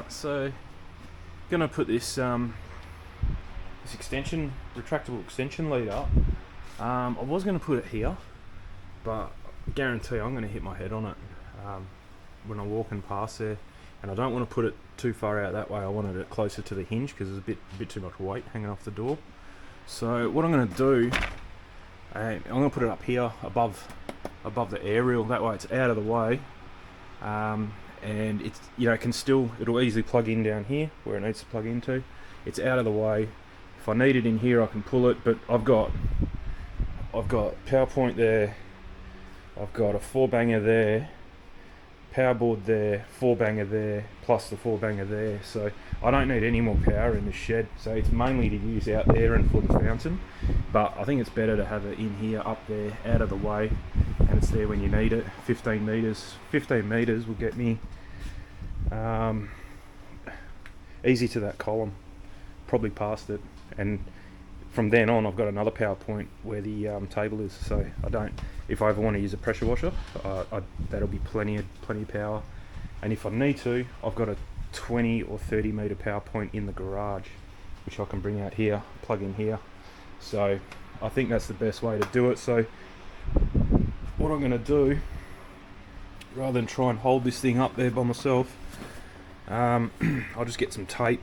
Alright, so gonna put this this extension, retractable extension lead up. I was gonna put it here, but I guarantee I'm gonna hit my head on it when I'm walking past there, and I don't want to put it too far out that way. I wanted it closer to the hinge because there's a bit too much weight hanging off the door. So what I'm gonna do, I'm gonna put it up here above the aerial. That way it's out of the way. And it's, it'll easily plug in down here where it needs to plug into. It's out of the way. If I need it in here, I can pull it, but I've got power point there, I've got a 4-banger there, power board there, 4-banger there, plus the 4-banger there, so I don't need any more power in this shed. So it's mainly to use out there and for the fountain, but I think it's better to have it in here, up there, out of the way, and it's there when you need it. 15 meters will get me easy to that column, probably past it, and from then on I've got another power point where the table is, so if I ever want to use a pressure washer, that'll be plenty of power. And if I need to, I've got a 20 or 30 meter power point in the garage, which I can bring out here, plug in here. So I think that's the best way to do it. So what I'm going to do, rather than try and hold this thing up there by myself, I'll just get some tape.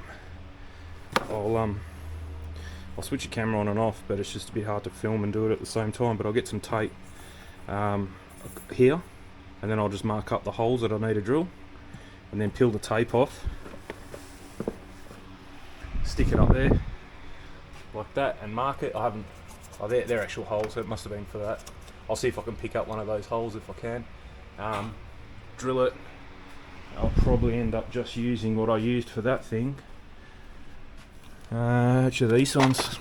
I'll switch the camera on and off, but it's just a bit hard to film and do it at the same time. But I'll get some tape here, and then I'll just mark up the holes that I need to drill, and then peel the tape off, stick it up there like that, and mark it. They're actual holes, so it must have been for that. I'll see if I can pick up one of those holes if I can. Drill it. I'll probably end up just using what I used for that thing. Actually, these ones.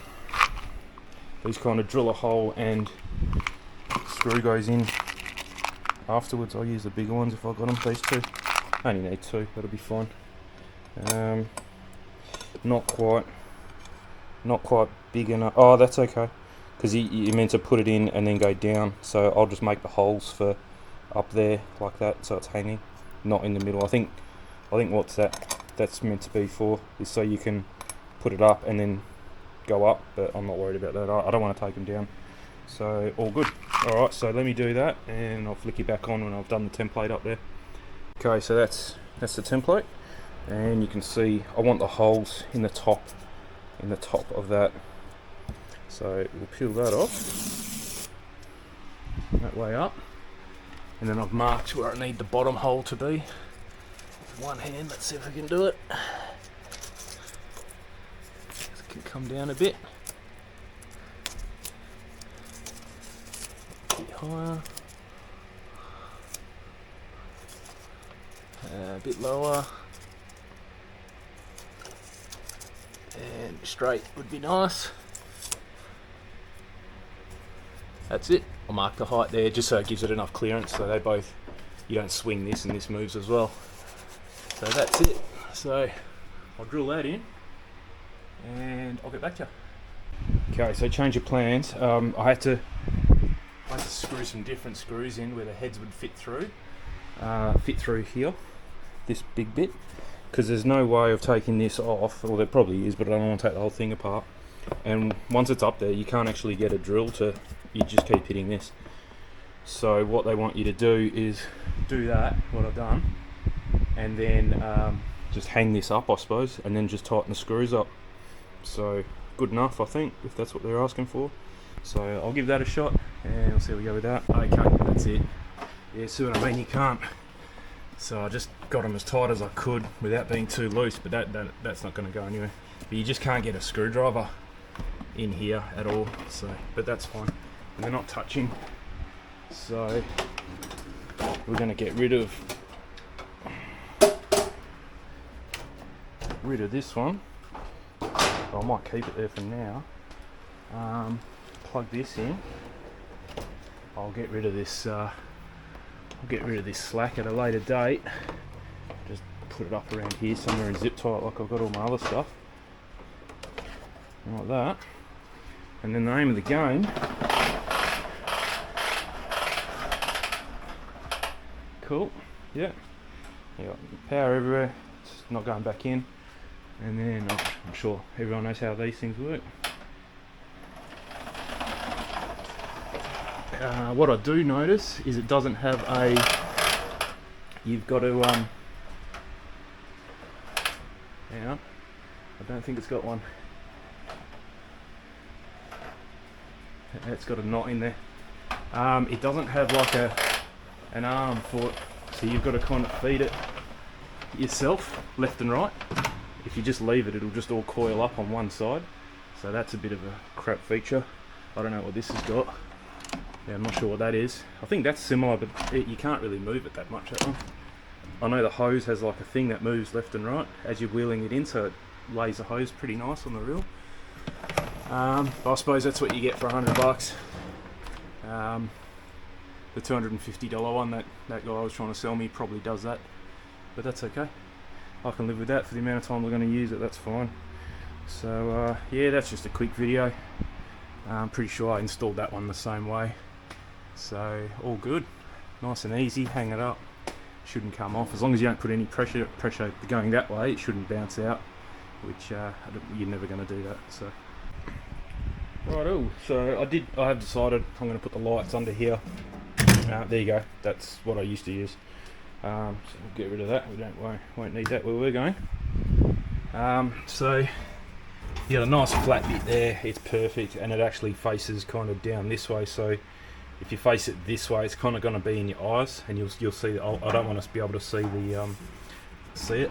These kind of drill a hole and screw goes in afterwards. I'll use the bigger ones if I've got them. These two. I only need 2. That'll be fine. Not quite big enough. Oh, that's okay. Because you meant to put it in and then go down. So I'll just make the holes for up there like that, so it's hanging, not in the middle. I think what's that's meant to be for is so you can put it up and then go up, but I'm not worried about that. I don't want to take them down, so all good. Alright, so let me do that and I'll flick you back on when I've done the template up there. Okay, so that's the template, and you can see I want the holes in the top of that, so we'll peel that off that way up, and then I've marked where I need the bottom hole to be with one hand. Let's see if we can do it. Come down a bit higher, a bit lower, and straight would be nice. That's it. I'll mark the height there just so it gives it enough clearance, so you don't swing this and this moves as well. So that's it. So I'll drill that in and I'll get back to you. Okay, so change of plans. I had to screw some different screws in where the heads would fit through here, this big bit, because there's no way of taking this off. Well, there probably is, but I don't want to take the whole thing apart. And once it's up there, you can't actually get a drill you just keep hitting this. So what they want you to do is do that, what I've done, and then just hang this up, I suppose, and then just tighten the screws up. So good enough, I think, if that's what they're asking for. So I'll give that a shot and we'll see how we go with that. Okay, that's it. Yeah, see what I mean? You can't. So I just got them as tight as I could without being too loose, but that's not going to go anywhere. But you just can't get a screwdriver in here at all. So, but that's fine. And they're not touching. So we're going to get rid of this one. I might keep it there for now. Plug this in. I'll get rid of this. I'll get rid of this slack at a later date. Just put it up around here somewhere and zip tie it like I've got all my other stuff. Like that. And then the name of the game. Cool. Yeah. You got power everywhere. it's not going back in. And then I'm sure everyone knows how these things work. What I do notice is it doesn't have a, you've got to, hang on, I don't think it's got one. It's got a knot in there. It doesn't have like an arm for it, so you've got to kind of feed it yourself, left and right. If you just leave it, it'll just all coil up on one side. So that's a bit of a crap feature. I don't know what this has got. Yeah, I'm not sure what that is. I think that's similar, but you can't really move it that much, that one. I know the hose has like a thing that moves left and right as you're wheeling it in, so it lays the hose pretty nice on the reel. But I suppose that's what you get for $100. The $250 one that guy was trying to sell me probably does that, but that's okay. I can live with that for the amount of time we're going to use it, that's fine. So yeah, that's just a quick video. I'm pretty sure I installed that one the same way. So all good, nice and easy, hang it up, shouldn't come off. As long as you don't put any pressure going that way, it shouldn't bounce out, which you're never going to do that. So righto, so I have decided I'm going to put the lights under here. There you go, that's what I used to use. So we'll get rid of that, we won't need that where we're going. So you got a nice flat bit there, it's perfect, and it actually faces kind of down this way, so if you face it this way, it's kind of going to be in your eyes, and you'll see. I don't want us to be able to see see it.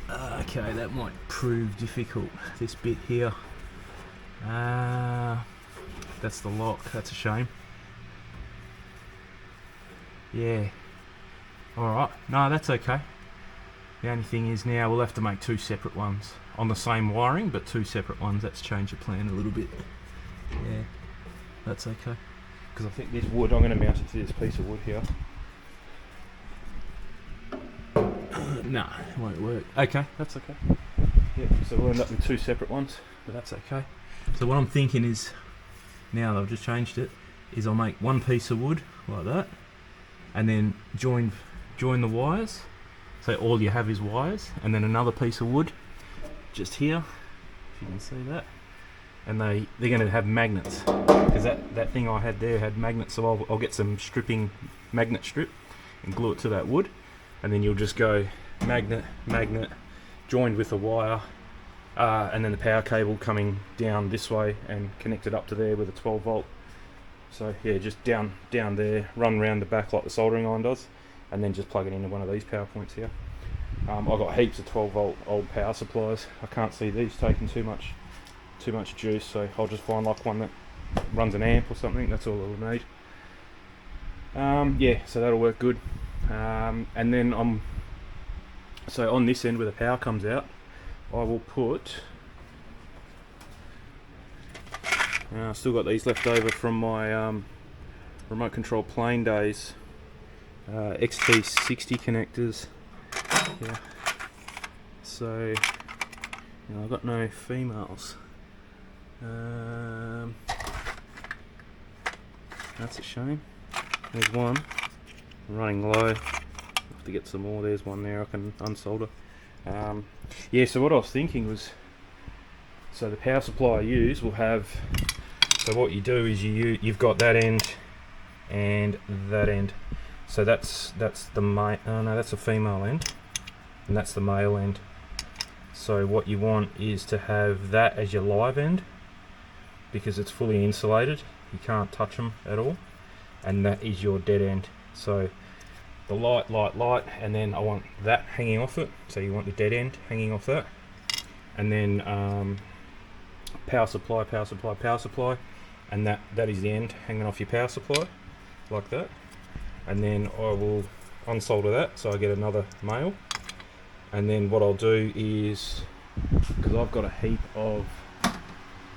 Okay, that might prove difficult. This bit here, that's the lock. That's a shame. Yeah. All right. No, that's okay. The only thing is now we'll have to make two separate ones on the same wiring, but two separate ones. That's changed the plan a little bit. Yeah, that's okay. Because I think this wood, I'm going to mount it to this piece of wood here. Nah, it won't work. Okay, that's okay. Yeah, so we'll end up with two separate ones, but that's okay. So what I'm thinking is, now that I've just changed it, is I'll make one piece of wood like that, and then join the wires. So all you have is wires, and then another piece of wood just here, if you can see that. And they're going to have magnets, because that thing I had there had magnets, so I'll get some magnet strip and glue it to that wood, and then you'll just go magnet, joined with a wire, and then the power cable coming down this way and connected up to there with a 12 volt. So yeah, just down there, run round the back like the soldering iron does, and then just plug it into one of these power points here. I've got heaps of 12 volt old power supplies. I can't see these taking too much juice, so I'll just find like one that runs an amp or something. That's all I'll need. Yeah, so that'll work good. And then so on this end where the power comes out, I will put, I've still got these left over from my remote control plane days, XT60 connectors. Yeah, so I've got no females. That's a shame. There's one running low. I'll have to get some more. There's one there I can unsolder. Yeah, so what I was thinking was, so the power supply I use will have, so what you do is you've got that end and that end. So that's the male, no, that's a female end, and that's the male end. So what you want is to have that as your live end, because it's fully insulated, you can't touch them at all, and that is your dead end. So the light, and then I want that hanging off it, so you want the dead end hanging off that, and then power supply, and that is the end hanging off your power supply, like that. And then I will unsolder that, so I get another male. And then what I'll do is, because I've got a heap of,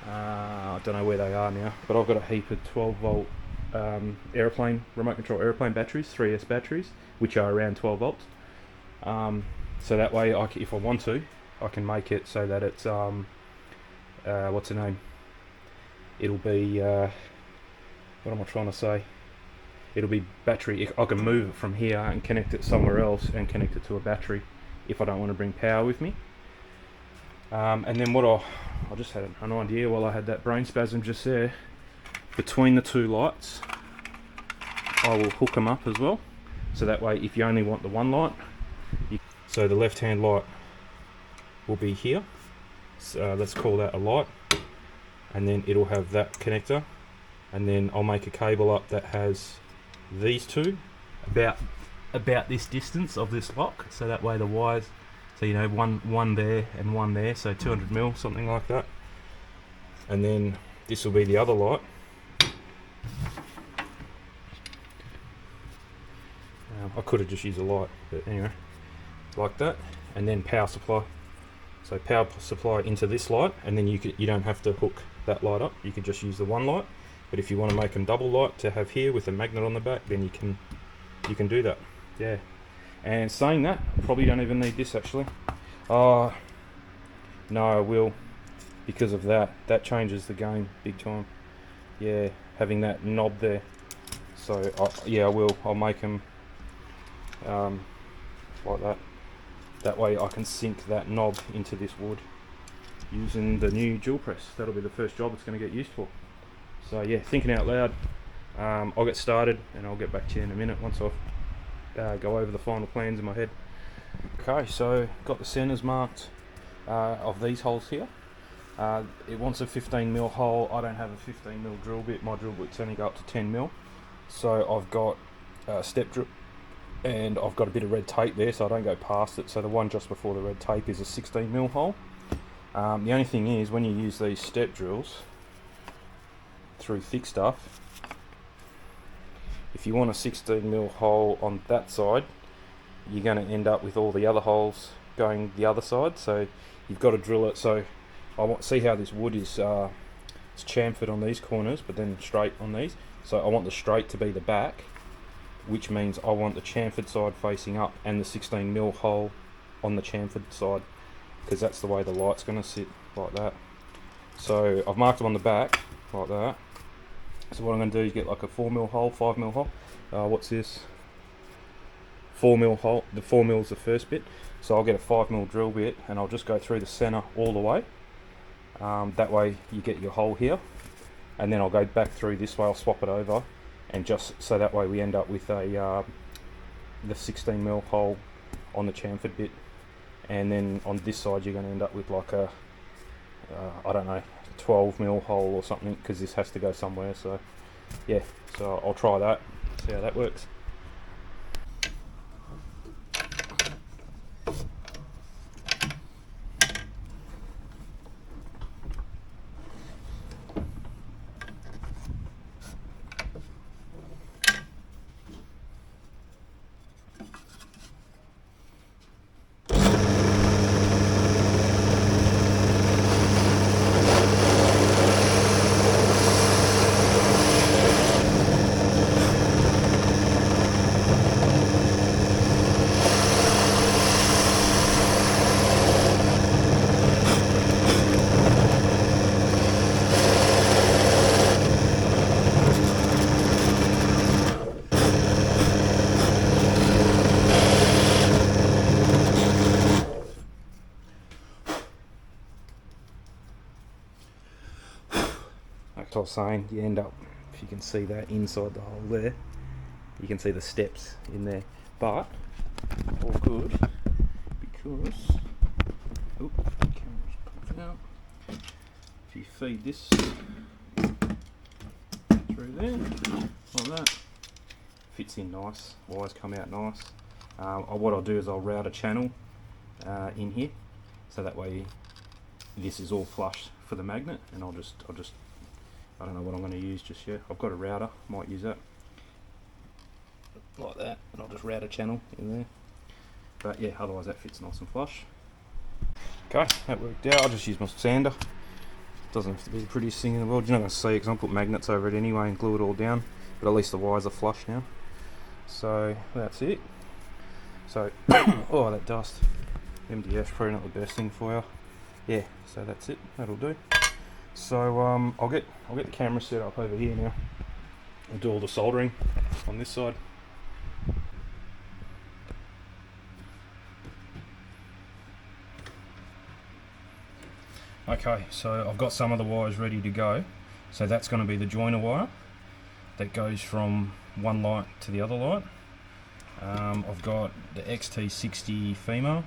I don't know where they are now, but I've got a heap of 12 volt remote control airplane batteries, 3S batteries, which are around 12 volts. So that way, if I want to, I can make it so that it's, what's the name? It'll be, what am I trying to say? It'll be battery. I can move it from here and connect it somewhere else and connect it to a battery if I don't want to bring power with me. And then what I just had an idea while I had that brain spasm just there. Between the two lights, I will hook them up as well. So that way, if you only want the one light, so the left-hand light will be here. So let's call that a light, and then it'll have that connector, and then I'll make a cable up that has these two about this distance of this lock. So that way the wires, so you know, one there and one there, so 200 mil, something like that. And then this will be the other light. I could have just used a light, but anyway, like that. And then power supply. So power supply into this light, and then you don't have to hook that light up. You could just use the one light. But if you want to make them double light to have here with a magnet on the back, then you can do that. Yeah. And saying that, I probably don't even need this actually. No, I will, because of that. That changes the game big time. Yeah, having that knob there. So yeah, I will. I'll make them like that. That way I can sink that knob into this wood using the new drill press. That'll be the first job it's going to get used for. So yeah, thinking out loud. I'll get started and I'll get back to you in a minute once I've go over the final plans in my head. Okay, so got the centers marked of these holes here. It wants a 15mm hole. I don't have a 15mm drill bit. My drill bits only go up to 10mm. So I've got a step drill, and I've got a bit of red tape there, so I don't go past it. So the one just before the red tape is a 16mm hole. The only thing is, when you use these step drills through thick stuff, if you want a 16mm hole on that side, you're going to end up with all the other holes going the other side. So you've got to drill it. So I want see how this wood is. It's chamfered on these corners, but then straight on these. So I want the straight to be the back, which means I want the chamfered side facing up and the 16mm hole on the chamfered side, because that's the way the light's going to sit, like that. So I've marked them on the back like that. So what I'm going to do is get like a 4mm hole, 5mm hole. What's this? 4mm hole. The 4mm is the first bit. So I'll get a 5mm drill bit and I'll just go through the center all the way. That way you get your hole here, and then I'll go back through this way. I'll swap it over, and just so that way we end up with a the 16mm hole on the chamfered bit, and then on this side you're going to end up with like a I don't know, 12mm hole or something, because this has to go somewhere. So yeah, so I'll try that, see how that works. Like I was saying, you end up, if you can see that inside the hole there, you can see the steps in there, but all good, because camera's popping out. If you feed this through there like that, fits in nice, wires come out nice. What I'll do is I'll route a channel in here, so that way this is all flush for the magnet, and I'll just I don't know what I'm going to use just yet. I've got a router, might use that like that, and I'll just route a channel in there. But yeah, otherwise that fits nice and flush. Okay, that worked out. I'll just use my sander. Doesn't have to be the prettiest thing in the world. You're not going to see it because I'll put magnets over it anyway and glue it all down, but at least the wires are flush now. So that's it. So oh, that dust. MDF probably not the best thing for you. Yeah, so that's it. That'll do. So I'll get the camera set up over here now. I'll do all the soldering on this side. Okay, so I've got some of the wires ready to go. So that's going to be the joiner wire that goes from one light to the other light. I've got the XT60 female,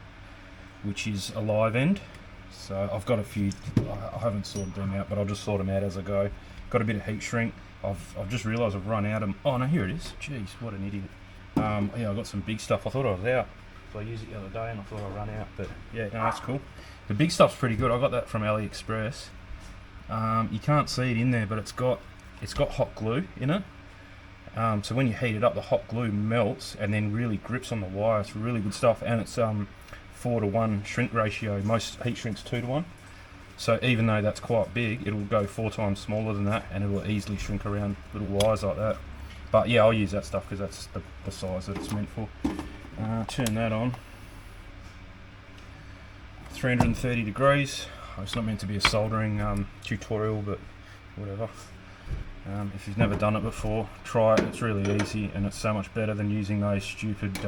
which is a live end. So I've got a few, I haven't sorted them out, but I'll just sort them out as I go. Got a bit of heat shrink. I've just realised I've run out of them. Oh no, here it is. Jeez, what an idiot. Yeah, I've got some big stuff. I thought I was out. So I used it the other day and I thought I'd run out, but yeah, no, that's cool. The big stuff's pretty good. I got that from AliExpress. You can't see it in there, but it's got hot glue in it. So when you heat it up, the hot glue melts and then really grips on the wire. It's really good stuff, and it's 4:1 shrink ratio. Most heat shrinks 2:1. So even though that's quite big, it'll go 4 times smaller than that, and it will easily shrink around little wires like that. But yeah, I'll use that stuff because that's the size that it's meant for. Turn that on. 330 degrees. It's not meant to be a soldering tutorial, but whatever. If you've never done it before, try it. It's really easy, and it's so much better than using those stupid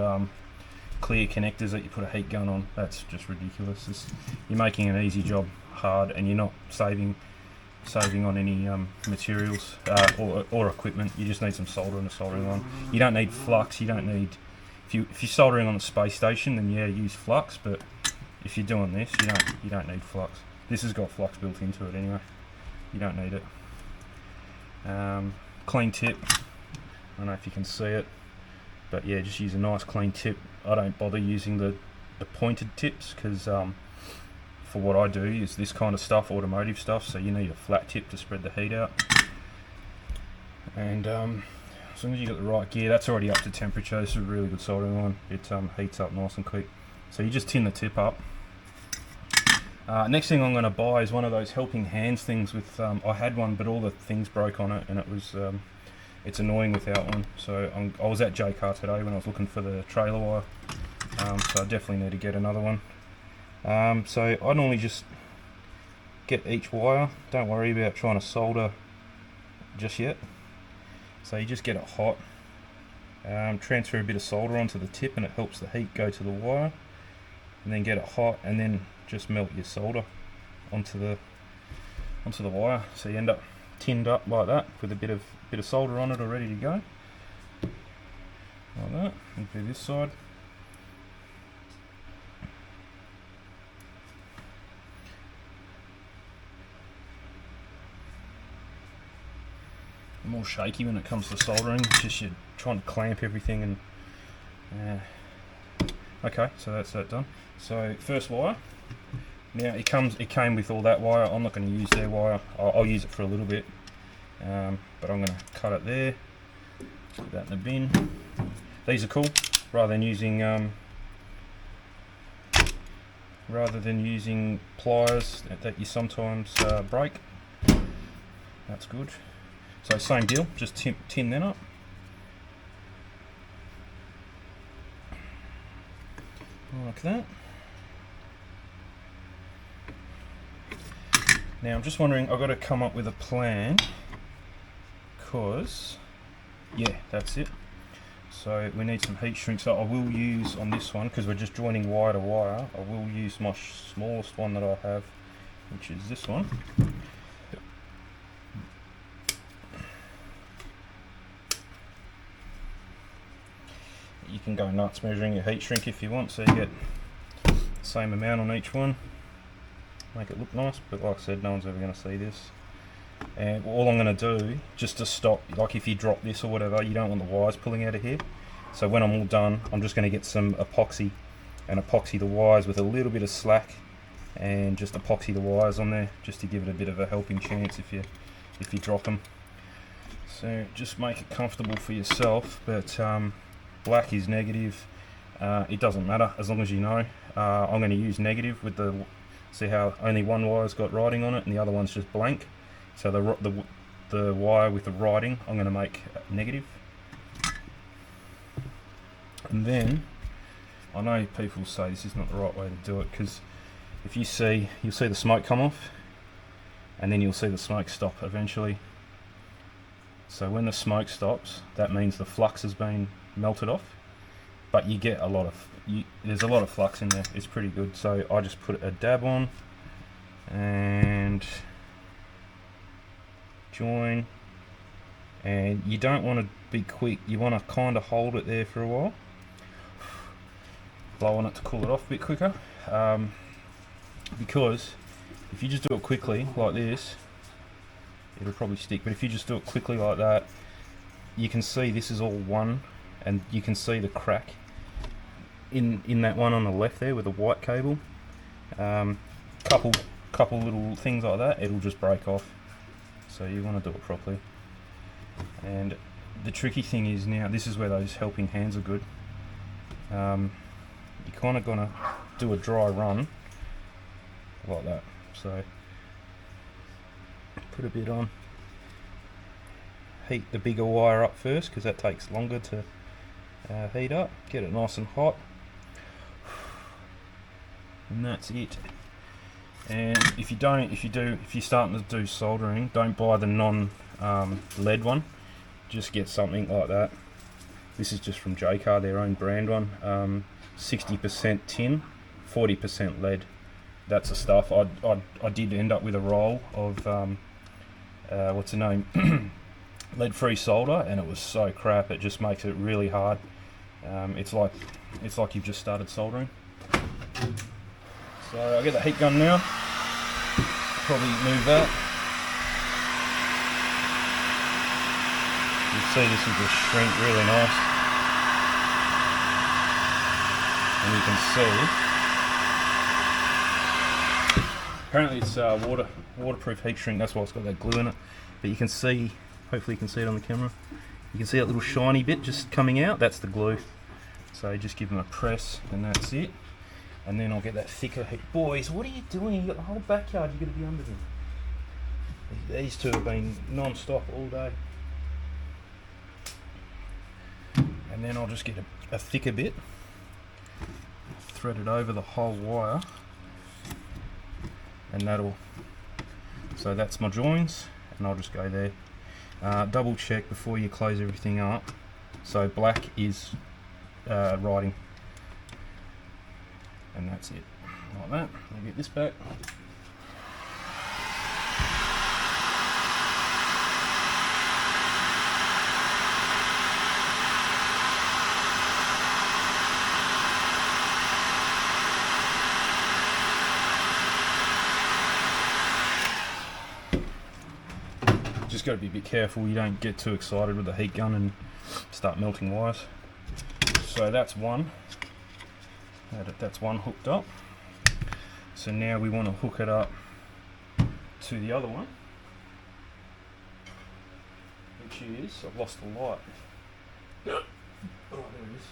clear connectors that you put a heat gun on. That's just ridiculous. You're making an easy job hard, and you're not saving on any materials or equipment. You just need some solder and a soldering iron. You don't need flux. You don't need, if you're soldering on the space station, then yeah, use flux. But if you're doing this, you don't need flux. This has got flux built into it anyway. You don't need it. Clean tip. I don't know if you can see it, but yeah, just use a nice clean tip. I don't bother using the pointed tips because for what I do is this kind of stuff, automotive stuff, so you need a flat tip to spread the heat out. And as long as you got the right gear, that's already up to temperature. This is a really good soldering iron. It heats up nice and quick. So you just tin the tip up. Next thing I'm going to buy is one of those helping hands things with, I had one but all the things broke on it, and it was, it's annoying without one. So I was at JCar today when I was looking for the trailer wire, so I definitely need to get another one. So I normally just get each wire, don't worry about trying to solder just yet. So you just get it hot, transfer a bit of solder onto the tip, and it helps the heat go to the wire, and then get it hot, and then just melt your solder onto the wire, so you end up tinned up like that with a bit of solder on it all ready to go, like that. And do this side. I'm more shaky when it comes to soldering. It's just you're trying to clamp everything, and okay, so that's that done. So first wire. Now it came with all that wire. I'm not going to use their wire. I'll use it for a little bit, but I'm going to cut it there. Put that in the bin. These are cool. Rather than using pliers that you sometimes break. That's good. So same deal. Just tin them up. Like that. Now I'm just wondering, I've got to come up with a plan, because, yeah, that's it. So we need some heat shrink. So I will use on this one, because we're just joining wire to wire, I will use my smallest one that I have, which is this one. You can go nuts measuring your heat shrink if you want, so you get the same amount on each one. Make it look nice, but like I said, no one's ever going to see this. And all I'm going to do, just to stop, like if you drop this or whatever, you don't want the wires pulling out of here. So when I'm all done, I'm just going to get some epoxy and epoxy the wires with a little bit of slack, and just epoxy the wires on there, just to give it a bit of a helping chance if you drop them. So just make it comfortable for yourself, but black is negative. It doesn't matter as long as you know. I'm going to use negative with the, see how only one wire's got writing on it and the other one's just blank. So the wire with the writing I'm going to make negative. And then I know people say this is not the right way to do it, because if you'll see the smoke come off, and then you'll see the smoke stop eventually. So when the smoke stops, that means the flux has been melted off, but you get there's a lot of flux in there. It's pretty good. So I just put a dab on, and join. And you don't want to be quick, you want to kind of hold it there for a while, blow on it to cool it off a bit quicker, because if you just do it quickly like this, it'll probably stick. But if you just do it quickly like that, you can see this is all one, and you can see the crack in that one on the left there with the white cable. Couple little things like that, it'll just break off. So you want to do it properly. And the tricky thing is, now this is where those helping hands are good. You're kind of gonna do a dry run like that. So put a bit on. Heat the bigger wire up first, because that takes longer to heat up. Get it nice and hot, and that's it. And if you're starting to do soldering, don't buy the lead one. Just get something like that. This is just from Jcar, their own brand one. 60% tin, 40% lead. That's the stuff. I did end up with a roll of what's the name, lead-free solder, and it was so crap. It just makes it really hard. It's like you've just started soldering. So I'll get the heat gun now. Probably move that. You see this will just shrink really nice, and you can see apparently it's waterproof heat shrink. That's why it's got that glue in it. But you can see, hopefully you can see it on the camera. You can see that little shiny bit just coming out. That's the glue. So just give them a press, and that's it. And then I'll get that thicker heat. Boys, what are you doing? You got the whole backyard. You're going to be under them. These two have been non-stop all day. And then I'll just get a thicker bit, thread it over the whole wire, and so that's my joins, and I'll just go there. Double check before you close everything up. So black is riding, and that's it, like that. I'll get this back. Just got to be a bit careful you don't get too excited with the heat gun and start melting wires. So that's one. That's one hooked up. So now we want to hook it up to the other one, which is, I've lost the light. Oh, there it is.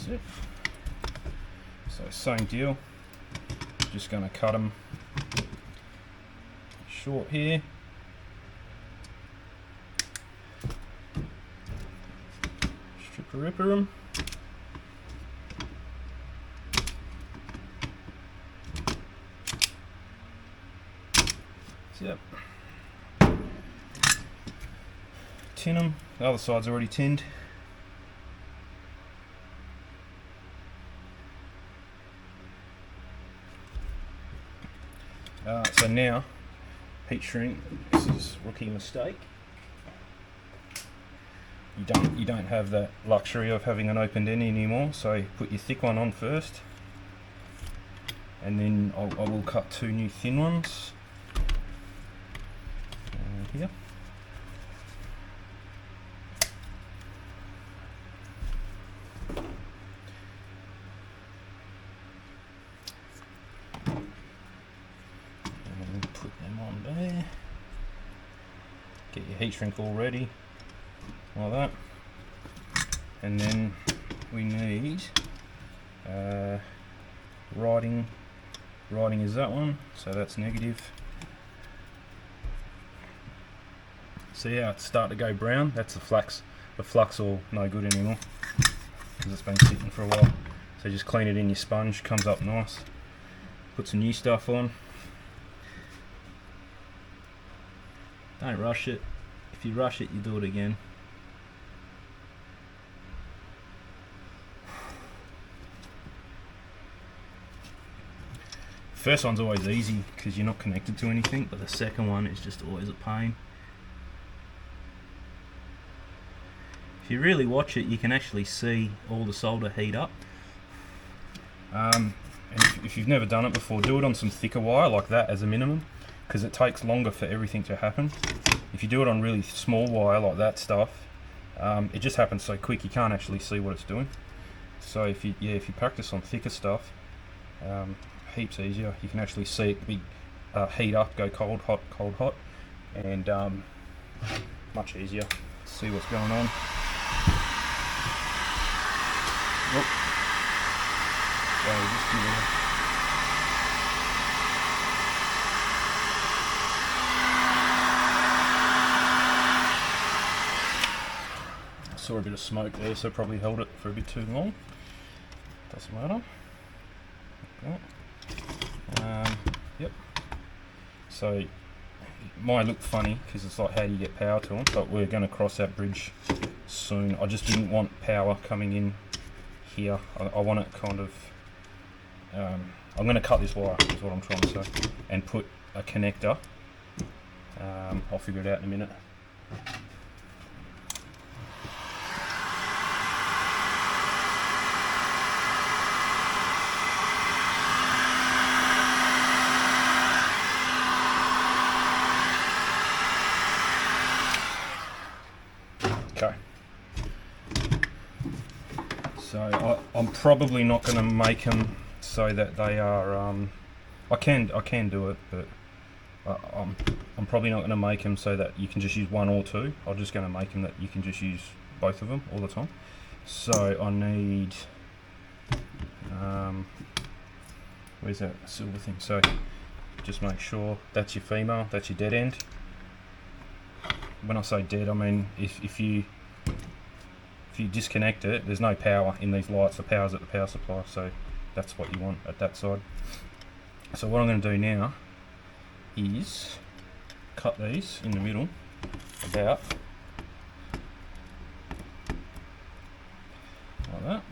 It. So same deal, just going to cut them short here. Stripper-ripper them. Yep. Tin them. The other side's already tinned. So now, heat shrink. This is rookie mistake. You don't have that luxury of having an opened end anymore. So put your thick one on first, and then I will cut two new thin ones. Here. Get your heat shrink all ready, like that. And then we need riding. Riding is that one, so that's negative. See how it's starting to go brown? That's the flux. The flux all no good anymore because it's been sitting for a while. So just clean it in your sponge, comes up nice. Put some new stuff on. Don't rush it. If you rush it, you do it again. First one's always easy because you're not connected to anything, but the second one is just always a pain. If you really watch it, you can actually see all the solder heat up. And if you've never done it before, do it on some thicker wire like that as a minimum, because it takes longer for everything to happen. If you do it on really small wire like that stuff, it just happens so quick you can't actually see what it's doing. So if you practice on thicker stuff, heaps easier. You can actually see it heat up, go cold, hot, and much easier to see what's going on. Oh. So just give it I saw a bit of smoke there, so probably held it for a bit too long. Doesn't matter. Okay. Yep. So it might look funny because it's like, how do you get power to them? But we're going to cross that bridge soon. I just didn't want power coming in here. I want it kind of. I'm going to cut this wire, is what I'm trying to say, and put a connector. I'll figure it out in a minute. Okay. So I'm probably not going to make them so that they are. I can do it, but I'm probably not going to make them so that you can just use one or two. I'm just going to make them that you can just use both of them all the time. So I need. Where's that silver thing? So just make sure that's your female, that's your dead end. When I say dead, I mean if you disconnect it, there's no power in these lights. The power's at the power supply, so that's what you want at that side. So what I'm going to do now is cut these in the middle about like that.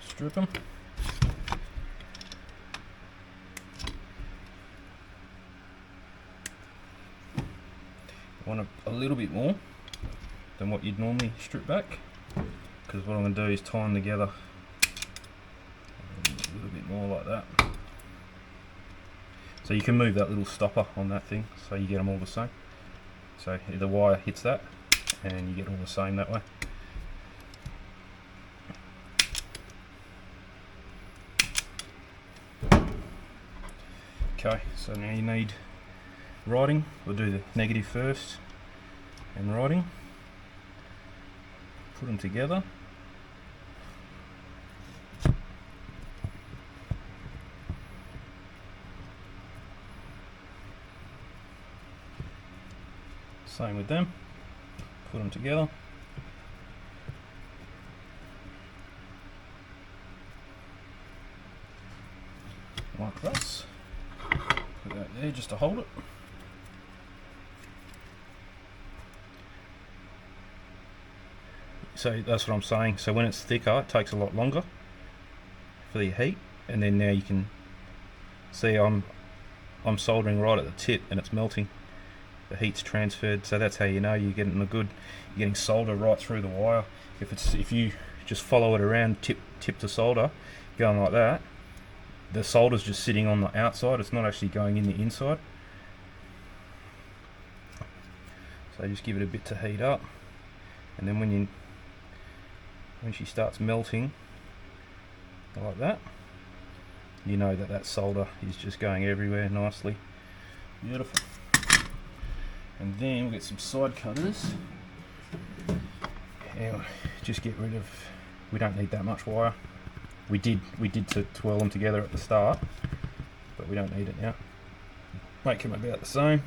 Strip them. Want a little bit more than what you'd normally strip back, because what I'm going to do is tie them together a little bit more like that. So you can move that little stopper on that thing so you get them all the same. So the wire hits that and you get all the same that way. Okay, so now you need writing. We'll do the negative first and writing. Put them together. Same with them. Put them together. Like this. Put that there just to hold it. So that's what I'm saying. So when it's thicker, it takes a lot longer for the heat, and then now you can see I'm soldering right at the tip and it's melting. The heat's transferred, so that's how you know you're getting you're getting solder right through the wire. If you just follow it around tip to solder, going like that, the solder's just sitting on the outside. It's not actually going in the inside. So just give it a bit to heat up, and then when she starts melting like that, you know that solder is just going everywhere nicely. Beautiful. And then we'll get some side cutters and just get rid of, we don't need that much wire. We did to twirl them together at the start, but we don't need it now. Make them about the same,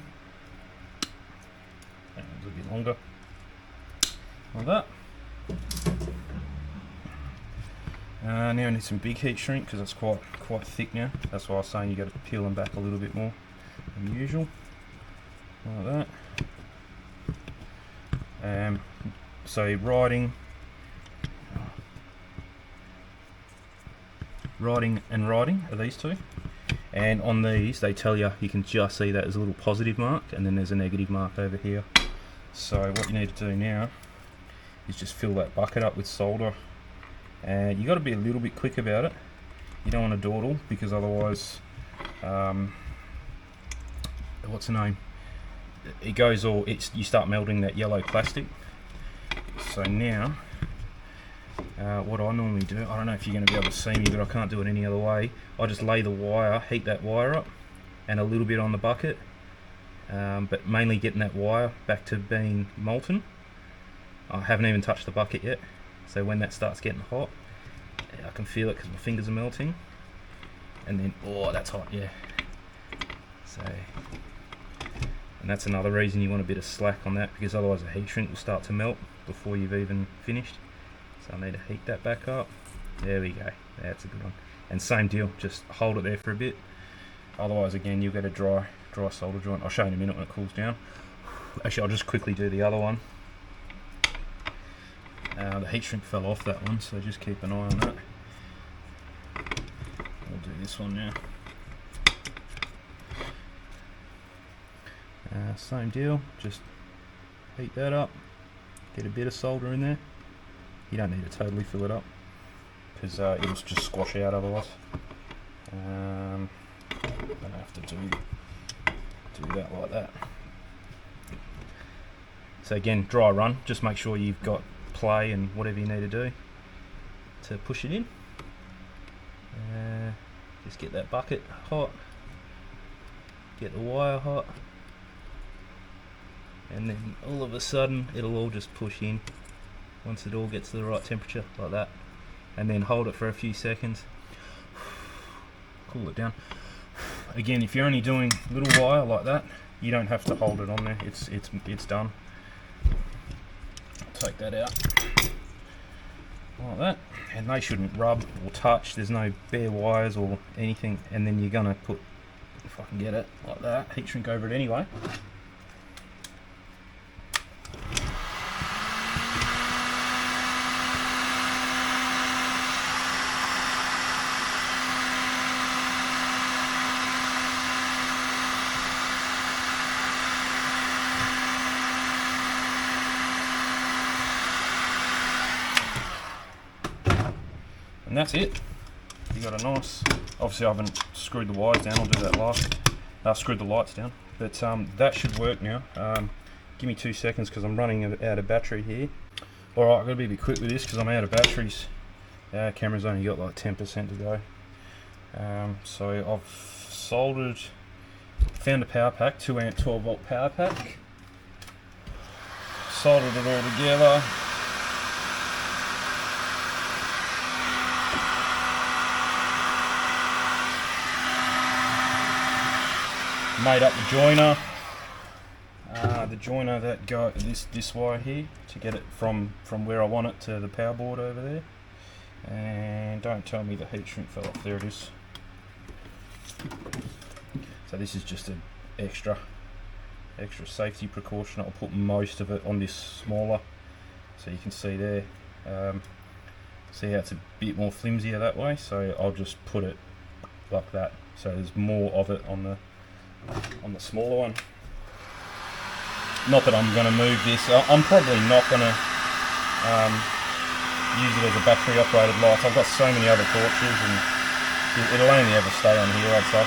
and a little bit longer, like that. Now I need some big heat shrink because it's quite thick now. That's why I was saying you got to peel them back a little bit more than usual, like that. So riding and riding are these two, and on these they tell you can just see that there's a little positive mark and then there's a negative mark over here. So what you need to do now is just fill that bucket up with solder, and you got to be a little bit quick about it. You don't want to dawdle because otherwise what's the name, it goes all, you start melting that yellow plastic. So now what I normally do, I don't know if you're going to be able to see me, but I can't do it any other way. I just lay the wire, heat that wire up and a little bit on the bucket, but mainly getting that wire back to being molten. I haven't even touched the bucket yet, so when that starts getting hot, I can feel it because my fingers are melting. And then, oh, that's hot, yeah. So, and that's another reason you want a bit of slack on that, because otherwise the heat shrink will start to melt before you've even finished. So I need to heat that back up. There we go, that's a good one. And same deal, just hold it there for a bit. Otherwise, again, you'll get a dry solder joint. I'll show you in a minute when it cools down. Actually, I'll just quickly do the other one. The heat shrink fell off that one, so just keep an eye on that. I'll do this one now. Same deal, just heat that up, get a bit of solder in there. You don't need to totally fill it up because it'll just squash out otherwise. I'm gonna have to do that like that. So again, dry run, just make sure you've got play and whatever you need to do to push it in. Just get that bucket hot, get the wire hot, and then all of a sudden it'll all just push in once it all gets to the right temperature like that, and then hold it for a few seconds, cool it down. Again, if you're only doing little wire like that, you don't have to hold it on there, it's done. Take that out like that, and they shouldn't rub or touch. There's no bare wires or anything, and then you're gonna put, if I can get it like that, heat shrink over it anyway. And that's it. You got a nice, obviously I haven't screwed the wires down, I'll do that last. Screwed the lights down, but that should work now. Give me 2 seconds because I'm running out of battery here. Alright, I've got to be a bit quick with this because I'm out of batteries. Camera's only got like 10% to go. So I've soldered, found a power pack, 2 amp 12 volt power pack. Soldered it all together. Made up the joiner. The joiner that go this wire here to get it from where I want it to the power board over there. And don't tell me the heat shrink fell off. There it is. So this is just an extra safety precaution. I'll put most of it on this smaller, so you can see there. See how it's a bit more flimsier that way. So I'll just put it like that. So there's more of it on the smaller one. Not that I'm going to move this. I'm probably not going to use it as a battery operated light. I've got so many other torches and it'll only ever stay on here, I'd say.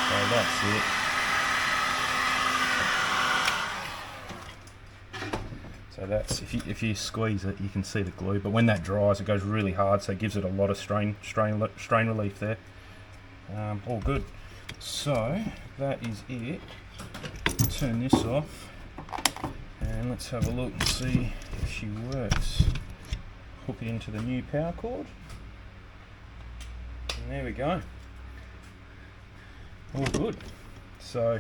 So that's it. So that's, if you squeeze it, you can see the glue, but when that dries it goes really hard, so it gives it a lot of strain relief there. All good. So that is it. Turn this off and let's have a look and see if she works. Hook it into the new power cord and there we go. All good. So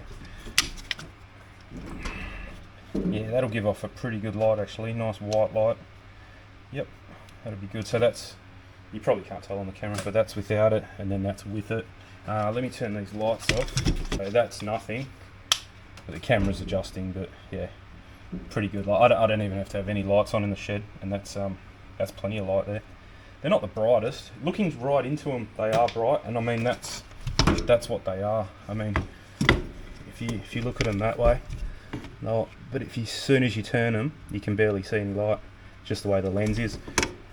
yeah, that'll give off a pretty good light actually, nice white light. Yep, that'll be good. So that's You probably can't tell on the camera, but that's without it, and then that's with it. Let me turn these lights off. So that's nothing. But the camera's adjusting, but yeah, pretty good. Like, I don't even have to have any lights on in the shed, and that's plenty of light there. They're not the brightest. Looking right into them, they are bright, and I mean that's what they are. I mean, if you look at them that way, no. But as soon as you turn them, you can barely see any light, just the way the lens is.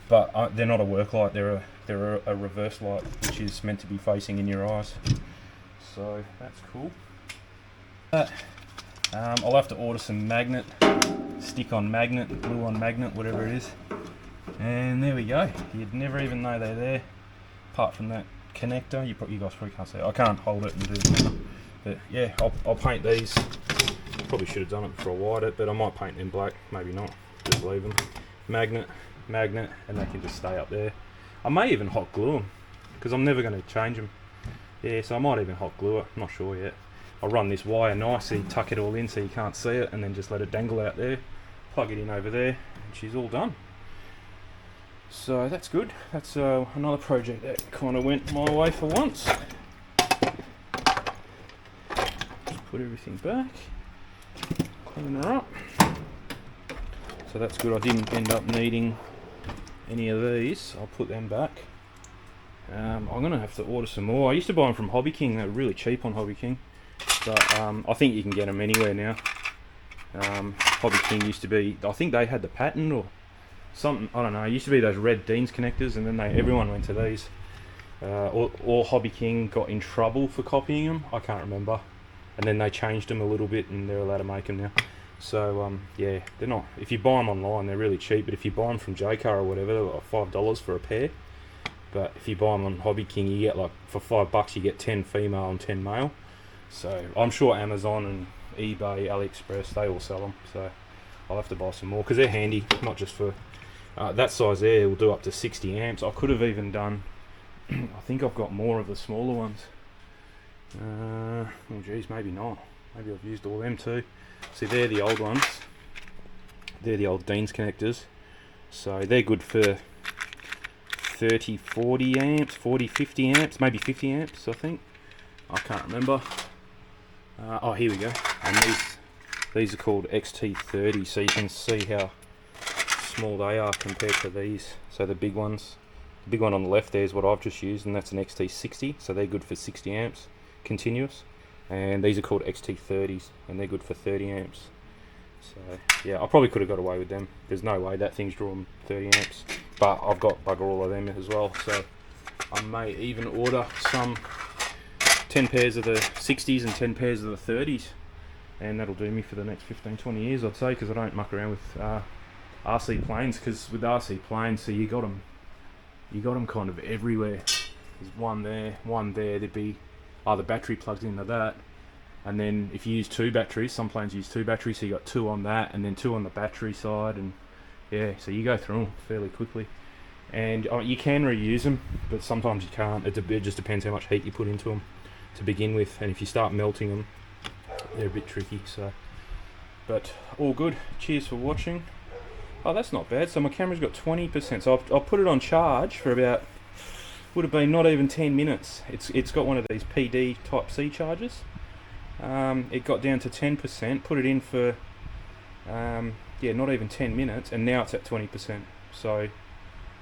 But they're not a work light. They're a reverse light, which is meant to be facing in your eyes. So that's cool. I'll have to order some magnet, stick on magnet, glue on magnet, whatever it is. And there we go. You'd never even know they're there, apart from that connector. You guys probably can't see it. I can't hold it and do it now. But yeah, I'll paint these. Probably should have done it before I wired it, but I might paint them black. Maybe not. Just leave them. Magnet, and they can just stay up there. I may even hot glue them, because I'm never going to change them. Yeah, so I might even hot glue it. I'm not sure yet. I'll run this wire nicely, tuck it all in so you can't see it, and then just let it dangle out there. Plug it in over there, and she's all done. So that's good. That's another project that kind of went my way for once. Just put everything back, clean her up. So that's good. I didn't end up needing any of these. I'll put them back. I'm going to have to order some more. I used to buy them from Hobby King. They were really cheap on Hobby King. But I think you can get them anywhere now. Hobby King used to be, I think they had the patent or something, I don't know. It used to be those red Dean's connectors, and then everyone went to these. Or Hobby King got in trouble for copying them. I can't remember. And then they changed them a little bit, and they're allowed to make them now. So yeah, they're not. If you buy them online, they're really cheap. But if you buy them from JCar or whatever, they're like $5 for a pair. But if you buy them on Hobby King, you get like for $5 you get 10 female and 10 male. So I'm sure Amazon and eBay, AliExpress, they all sell them. So I'll have to buy some more because they're handy. Not just for that size there, will do up to 60 amps. I could have even done. I think I've got more of the smaller ones. Oh geez, maybe not. Maybe I've used all them too. See, they're the old ones. They're the old Dean's connectors. So they're good for 30, 40 amps, 40, 50 amps, maybe 50 amps, I think. I can't remember. Oh, here we go. And these are called XT30, so you can see how small they are compared to these. So the big ones, the big one on the left there is what I've just used, and that's an XT60, so they're good for 60 amps continuous. And these are called XT30s, and they're good for 30 amps. So yeah, I probably could have got away with them. There's no way that thing's drawing 30 amps, but I've got bugger all of them as well. So I may even order some 10 pairs of the 60s and 10 pairs of the 30s, and that'll do me for the next 15-20 years, I'd say, because I don't muck around with RC planes. Because with RC planes, so you got them kind of everywhere. There's one there, one there. There'd be the battery plugs into that, and then if you use two batteries, some planes use two batteries, so you got two on that and then two on the battery side, and yeah, so you go through them fairly quickly. And you can reuse them, but sometimes you can't. It just depends how much heat you put into them to begin with, and if you start melting them, they're a bit tricky. So, but all good. Cheers for watching. Oh, that's not bad. So my camera's got 20%, so I'll put it on charge for about, would have been not even 10 minutes. It's got one of these PD type C chargers. It got down to 10%, put it in for yeah, not even 10 minutes, and now it's at 20%. So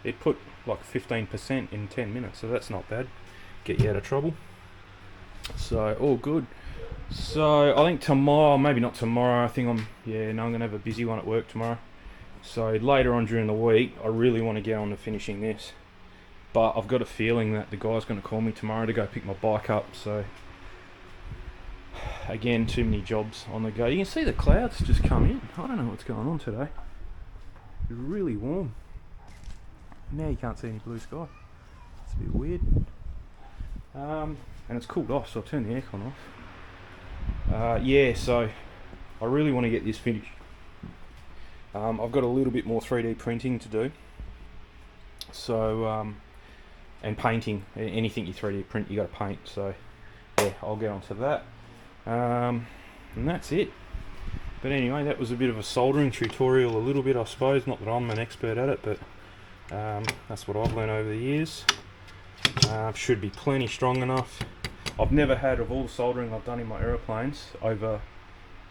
it put like 15% in 10 minutes, so that's not bad. Get you out of trouble. So all good. So I think tomorrow, maybe not tomorrow, I think I'm gonna have a busy one at work tomorrow. So later on during the week, I really want to get on to finishing this. But I've got a feeling that the guy's going to call me tomorrow to go pick my bike up. So again, too many jobs on the go. You can see the clouds just come in. I don't know what's going on today. It's really warm. Now you can't see any blue sky. It's a bit weird. And it's cooled off, so I'll turn the aircon off. Yeah, so I really want to get this finished. I've got a little bit more 3D printing to do. So and painting. Anything you 3D print, you got to paint. So yeah, I'll get onto that. And that's it. But anyway, that was a bit of a soldering tutorial, a little bit, I suppose. Not that I'm an expert at it, but That's what I've learned over the years. Should be plenty strong enough. I've never had, of all the soldering I've done in my aeroplanes over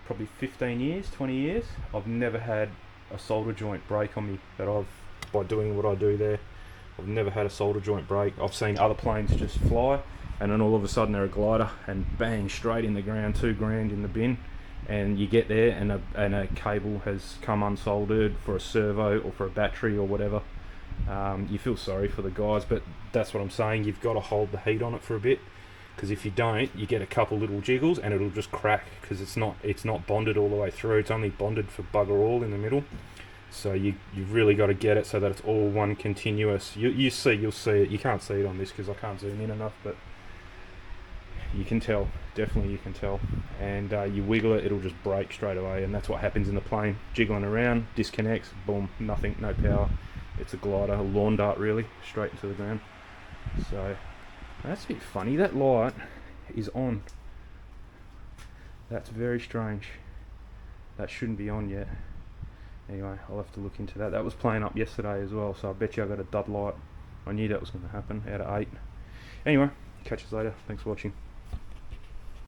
probably 15 years, 20 years, I've never had a solder joint break on me by doing what I do there. I've never had a solder joint break. I've seen other planes just fly and then all of a sudden they're a glider and bang, straight in the ground, $2,000 in the bin, and you get there and a cable has come unsoldered for a servo or for a battery or whatever. You feel sorry for the guys, but that's what I'm saying, you've got to hold the heat on it for a bit, because if you don't, you get a couple little jiggles and it'll just crack, because it's not bonded all the way through. It's only bonded for bugger all in the middle. So you've really got to get it so that it's all one continuous. You'll see it. You can't see it on this because I can't zoom in enough, but you can tell. Definitely you can tell. And you wiggle it, it'll just break straight away, and that's what happens in the plane. Jiggling around, disconnects, boom, nothing, no power. It's a glider, a lawn dart really, straight into the ground. So that's a bit funny. That light is on. That's very strange. That shouldn't be on yet. Anyway, I'll have to look into that. That was playing up yesterday as well, so I bet you I got a dud light. I knew that was going to happen out of 8. Anyway, catch us later. Thanks for watching.